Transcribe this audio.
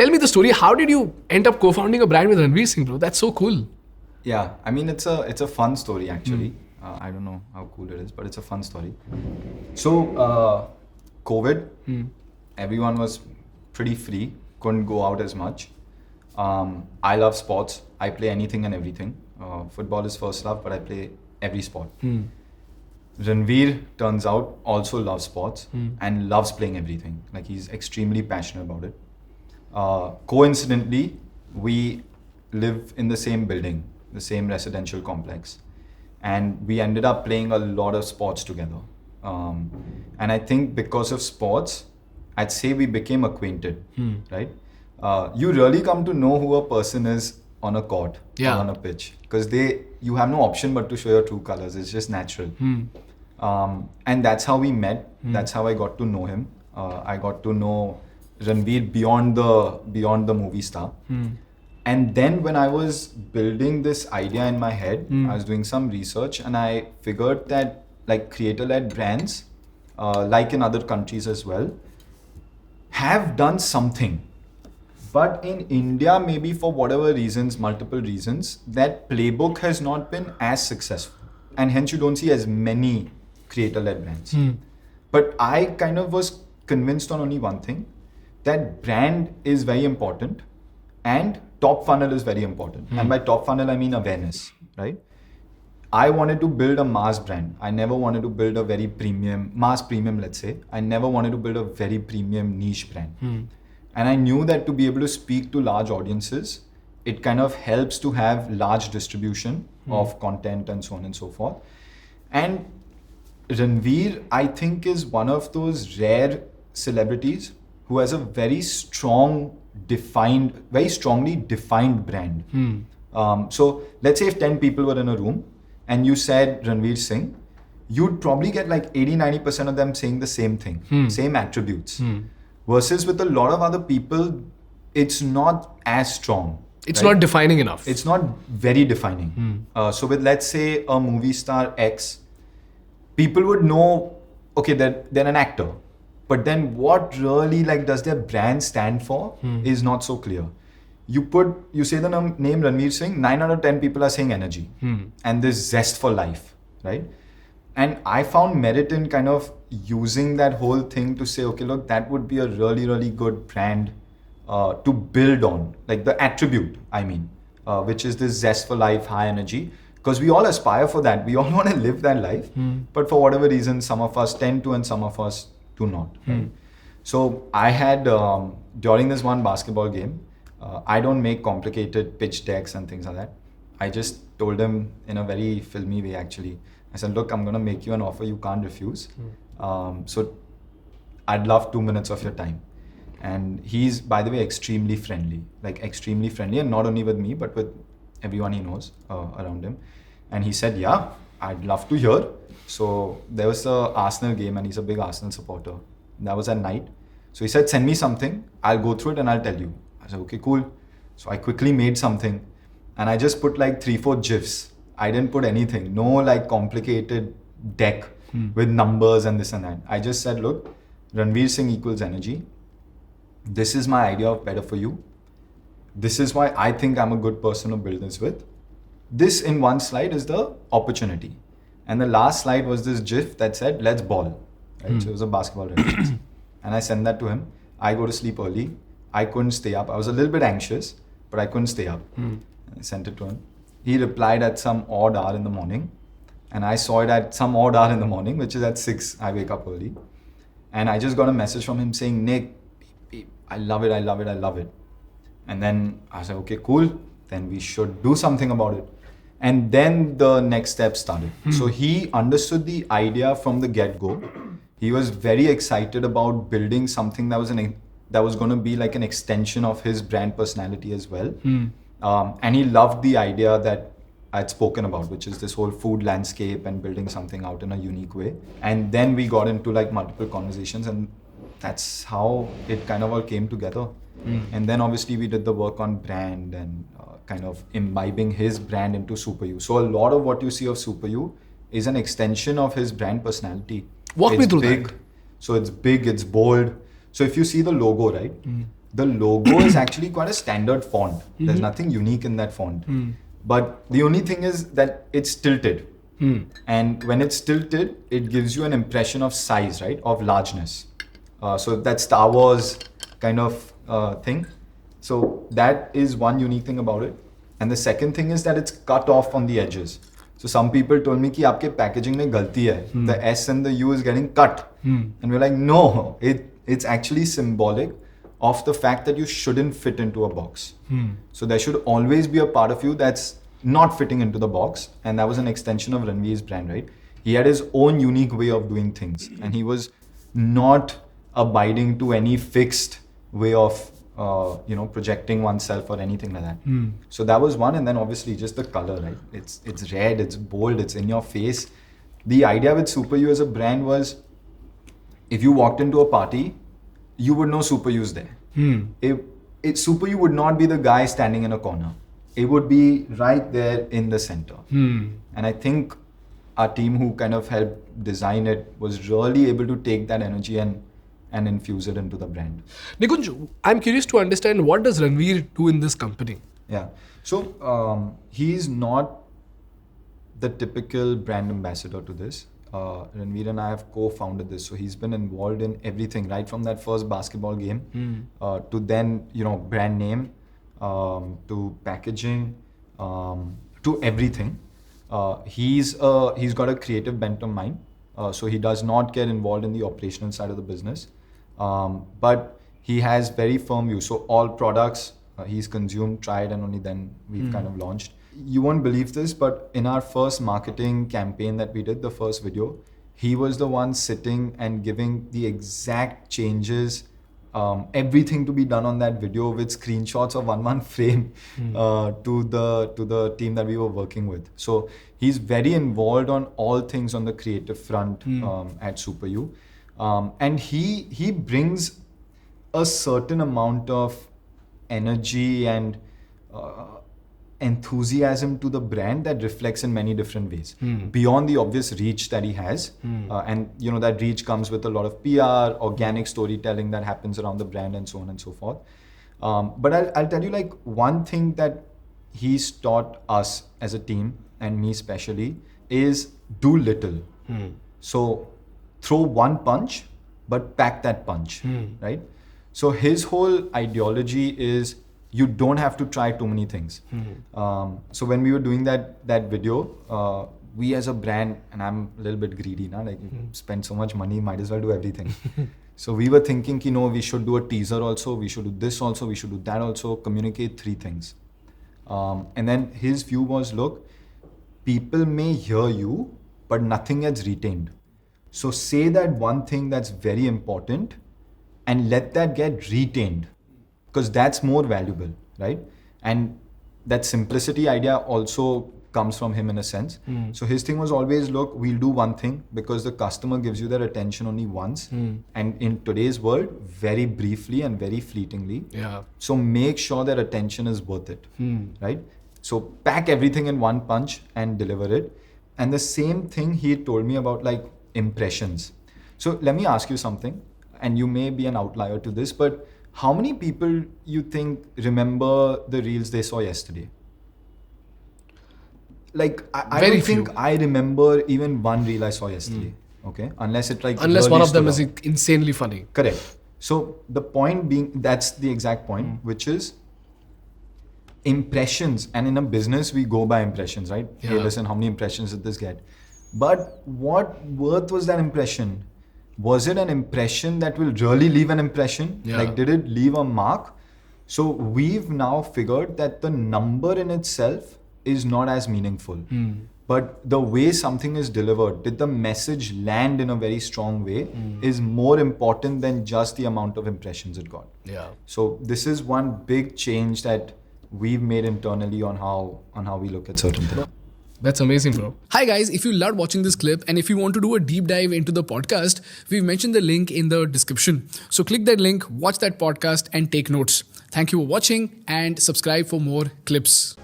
tell me the story. How did you end up co-founding a brand with Ranveer Singh, bro? That's so cool. Yeah, I mean it's a fun story actually. I don't know how cool it is, but it's a fun story. So COVID, everyone was pretty free, couldn't go out as much. I love sports. I play anything and everything. Football is first love, but I play every sport. Ranveer, turns out, also loves sports and loves playing everything. Like he's extremely passionate about it. Coincidentally, we live in the same building, the same residential complex, and we ended up playing a lot of sports together. And I think because of sports, I'd say we became acquainted, right? You really come to know who a person is on a court or on a pitch, because you have no option but to show your true colors. It's just natural. And that's how we met. That's how I got to know him. I got to know Ranveer beyond the movie star. And then when I was building this idea in my head, I was doing some research and I figured that like creator-led brands, like in other countries as well, have done something. But in India, maybe for whatever reasons, multiple reasons, that playbook has not been as successful. And hence you don't see as many creator-led brands. But I kind of was convinced on only one thing, that brand is very important and top funnel is very important. And by top funnel, I mean awareness, right? I wanted to build a mass brand. I never wanted to build a very mass premium, let's say. I never wanted to build a very premium niche brand. And I knew that to be able to speak to large audiences, it kind of helps to have large distribution of content and so on and so forth. And Ranveer, I think, is one of those rare celebrities who has a very strongly defined brand. So let's say if 10 people were in a room and you said Ranveer Singh, you'd probably get like 80-90% of them saying the same thing, same attributes. Versus with a lot of other people, it's not as strong. It's not defining enough. It's not very defining. So with, let's say, a movie star X, people would know, okay, they're an actor. But then what really does their brand stand for is not so clear. You say the name Ranveer Singh, 9 out of 10 people are saying energy and this zest for life, right? And I found merit in kind of using that whole thing to say, okay, look, that would be a really, really good brand to build on, like the attribute, which is this zest for life, high energy. Because we all aspire for that. We all want to live that life. But for whatever reason, some of us tend to and some of us do not. Right? So I had, during this one basketball game, I don't make complicated pitch decks and things like that. I just told him in a very filmy way, actually. I said, look, I'm going to make you an offer you can't refuse. So I'd love 2 minutes of your time. And he's, by the way, extremely friendly, and not only with me, but with everyone he knows around him. And he said, yeah, I'd love to hear. So there was a Arsenal game and he's a big Arsenal supporter. That was at night. So he said, send me something, I'll go through it and I'll tell you. I said, okay, cool. So I quickly made something and I just put like 3-4 GIFs. I didn't put anything, no like complicated deck with numbers and this and that. I just said, look, Ranveer Singh equals energy. This is my idea of better for you. This is why I think I'm a good person to build this with. This in one slide is the opportunity. And the last slide was this GIF that said, let's ball. Right? So it was a basketball reference. And I sent that to him. I go to sleep early. I couldn't stay up. I was a little bit anxious, but I couldn't stay up. And I sent it to him. He replied at some odd hour in the morning. And I saw it at some odd hour in the morning, which is at 6. I wake up early. And I just got a message from him saying, Nick, I love it, I love it, I love it. And then I said, okay, cool. Then we should do something about it. And then the next step started. So he understood the idea from the get-go. He was very excited about building something that was going to be like an extension of his brand personality as well. And he loved the idea that I'd spoken about, which is this whole food landscape and building something out in a unique way. And then we got into like multiple conversations, and that's how it kind of all came together. And then obviously we did the work on brand and kind of imbibing his brand into Super You. So a lot of what you see of Super You is an extension of his brand personality. Walk me through that. So it's big, it's bold. So if you see the logo, right? the logo is actually quite a standard font. There's nothing unique in that font. But the only thing is that it's tilted. And when it's tilted, it gives you an impression of size, right? Of largeness. So that Star Wars kind of thing. So that is one unique thing about it. And the second thing is that it's cut off on the edges. So some people told me कि आपके packaging में गलती है. The S and the U is getting cut. And we're like, no, it's actually symbolic of the fact that you shouldn't fit into a box. So there should always be a part of you that's not fitting into the box. And that was an extension of Ranveer's brand, right? He had his own unique way of doing things. And he was not abiding to any fixed way of projecting oneself or anything like that. So that was one. And then obviously just the color, right? It's red, it's bold, it's in your face. The idea with Super U as a brand was, if you walked into a party, you would know Super U's there. Super U would not be the guy standing in a corner. It would be right there in the center. And I think our team who kind of helped design it was really able to take that energy and infuse it into the brand. Nikunj, I'm curious to understand, what does Ranveer do in this company? Yeah. So he's not the typical brand ambassador to this. Ranveer and I have co-founded this. So he's been involved in everything, right from that first basketball game to then, brand name, to packaging, to everything. He's got a creative bent of mind. So he does not get involved in the operational side of the business. But he has very firm view. So all products he's consumed, tried, and only then we've kind of launched. You won't believe this, but in our first marketing campaign that we did, the first video, he was the one sitting and giving the exact changes, everything to be done on that video with screenshots of one frame to the team that we were working with. So he's very involved on all things on the creative front at Super U. And he brings a certain amount of energy and enthusiasm to the brand that reflects in many different ways beyond the obvious reach that he has. And that reach comes with a lot of PR, organic storytelling that happens around the brand, and so on and so forth. But I'll tell you, like, one thing that he's taught us as a team, and me especially, is do little. So throw one punch, but pack that punch, right? So his whole ideology is, you don't have to try too many things. So when we were doing that video, we as a brand, and I'm a little bit greedy now, like spend so much money, might as well do everything. So we were thinking, we should do a teaser also, we should do this also, we should do that also, communicate 3 things. And then his view was, look, people may hear you, but nothing gets retained. So say that one thing that's very important and let that get retained, because that's more valuable, right? And that simplicity idea also comes from him in a sense. So his thing was always, look, we'll do one thing because the customer gives you their attention only once. And in today's world, very briefly and very fleetingly. Yeah. So make sure that attention is worth it, right? So pack everything in one punch and deliver it. And the same thing he told me about, like, impressions. So let me ask you something, and you may be an outlier to this, but how many people you think remember the reels they saw yesterday? Like, I don't think I remember even one reel I saw yesterday. Okay, unless it like unless really one of them stood is out. insanely funny. Correct. So the point being, that's the exact point, which is impressions. And in a business, we go by impressions, right? Yeah. Hey, listen, how many impressions did this get? But what worth was that impression? Was it an impression that will really leave an impression? Yeah. Like, did it leave a mark? So we've now figured that the number in itself is not as meaningful. But the way something is delivered, did the message land in a very strong way, is more important than just the amount of impressions it got. Yeah. So this is one big change that we've made internally on how we look at certain things. That's amazing, bro. Hi guys, if you loved watching this clip and if you want to do a deep dive into the podcast, we've mentioned the link in the description. So click that link, watch that podcast and take notes. Thank you for watching and subscribe for more clips.